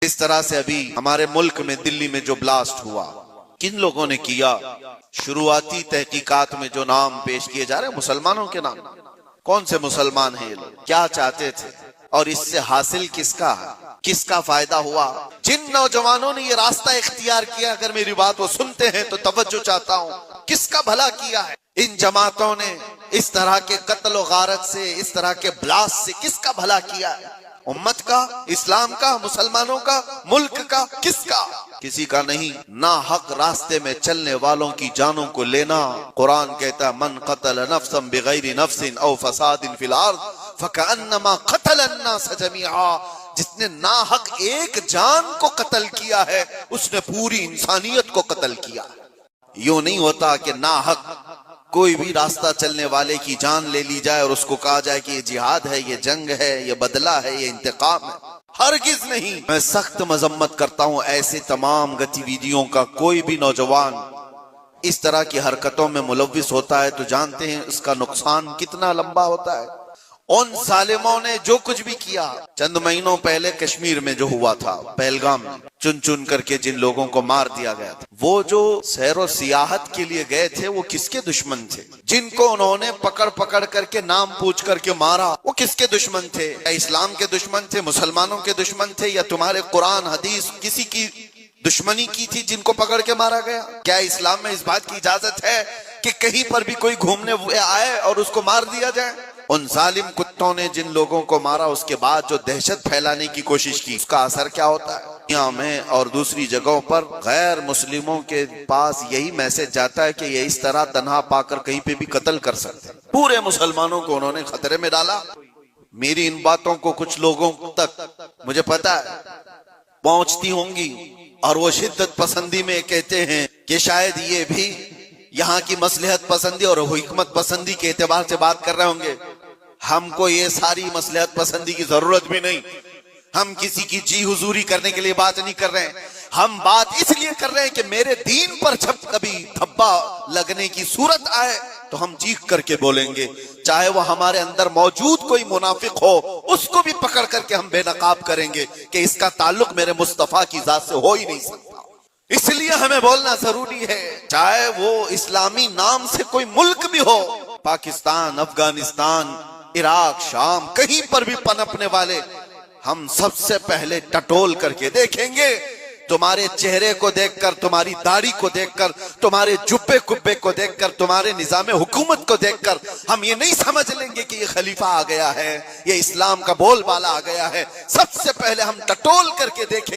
اس طرح سے ابھی ہمارے ملک میں دلی میں جو بلاسٹ ہوا، کن لوگوں نے کیا؟ شروعاتی تحقیقات میں جو نام پیش کیے جا رہے ہیں مسلمانوں کے نام، کون سے مسلمان ہیں یہ لوگ؟ کیا چاہتے تھے اور اس سے حاصل کس کا ہے؟ کس کا فائدہ ہوا؟ جن نوجوانوں نے یہ راستہ اختیار کیا، اگر میری بات وہ سنتے ہیں تو توجہ چاہتا ہوں، کس کا بھلا کیا ہے؟ ان جماعتوں نے اس طرح کے قتل و غارت سے، اس طرح کے بلاسٹ سے کس کا بھلا کیا ہے؟ امت کا، اسلام کا، مسلمانوں کا، ملک کا، کس کا؟ کسی کا نہیں۔ ناحق راستے میں چلنے والوں کی جانوں کو لینا، قرآن کہتا ہے من قتل نفسا بغیر نفس او فساد فی الارض فکأنما قتل الناس جميعا، جس نے ناحق ایک جان کو قتل کیا ہے اس نے پوری انسانیت کو قتل کیا۔ یوں نہیں ہوتا کہ ناحق کوئی بھی راستہ چلنے والے کی جان لے لی جائے اور اس کو کہا جائے کہ یہ جہاد ہے، یہ جنگ ہے، یہ بدلہ ہے، یہ انتقام ہے، ہرگز نہیں۔ میں سخت مذمت کرتا ہوں ایسے تمام گتیویدیوں کا۔ کوئی بھی نوجوان اس طرح کی حرکتوں میں ملوث ہوتا ہے تو جانتے ہیں اس کا نقصان کتنا لمبا ہوتا ہے۔ ان ظالموں نے جو کچھ بھی کیا، چند مہینوں پہلے کشمیر میں جو ہوا تھا، پہلگام میں چن چن کر کے جن لوگوں کو مار دیا گیا تھا، وہ جو سیر و سیاحت کے لیے گئے تھے وہ کس کے دشمن تھے؟ جن کو انہوں نے پکڑ پکڑ کر کے نام پوچھ کر کے مارا وہ کس کے دشمن تھے؟ یا اسلام کے دشمن تھے، مسلمانوں کے دشمن تھے، یا تمہارے قرآن حدیث کسی کی دشمنی کی تھی جن کو پکڑ کے مارا گیا؟ کیا اسلام میں اس بات کی اجازت ہے کہ کہیں پر بھی کوئی گھومنے آئے اور اس کو مار دیا جائے؟ ان ظالم کتوں نے جن لوگوں کو مارا، اس کے بعد جو دہشت پھیلانے کی کوشش کی، اس کا اثر کیا ہوتا ہے؟ دنیا میں اور دوسری جگہوں پر غیر مسلموں کے پاس یہی میسج جاتا ہے کہ یہ اس طرح تنہا پا کر کہیں پہ بھی قتل کر سکتے ہیں۔ پورے مسلمانوں کو انہوں نے خطرے میں ڈالا۔ میری ان باتوں کو کچھ لوگوں تک مجھے پتا ہے پہنچتی ہوں گی، اور وہ شدت پسندی میں کہتے ہیں کہ شاید یہ بھی یہاں کی مصلحت پسندی اور حکمت پسندی کے اعتبار سے بات کر رہے ہوں گے۔ ہم کو یہ ساری مصلحت پسندی کی ضرورت بھی نہیں، ہم کسی کی جی حضوری کرنے کے لیے بات نہیں کر رہے ہیں، ہم بات اس لیے کر رہے ہیں کہ میرے دین پر جب کبھی دھبا لگنے کی صورت آئے تو ہم چیخ کر کے بولیں گے، چاہے وہ ہمارے اندر موجود کوئی منافق ہو، اس کو بھی پکڑ کر کے ہم بے نقاب کریں گے کہ اس کا تعلق میرے مصطفیٰ کی ذات سے ہو ہی نہیں سکتا۔ اس لیے ہمیں بولنا ضروری ہے، چاہے وہ اسلامی نام سے کوئی ملک بھی ہو، پاکستان، افغانستان، عراق، شام، کہیں پر بھی پنپنے والے، ہم سب سے پہلے ٹٹول کر کے دیکھیں گے۔ تمہارے چہرے کو دیکھ کر، تمہاری داڑھی کو دیکھ کر، تمہارے جبے کبے کو دیکھ کر، تمہارے نظام حکومت کو دیکھ کر ہم یہ نہیں سمجھ لیں گے کہ یہ خلیفہ آ گیا ہے، یہ اسلام کا بول بالا آ گیا ہے۔ سب سے پہلے ہم ٹٹول کر کے دیکھیں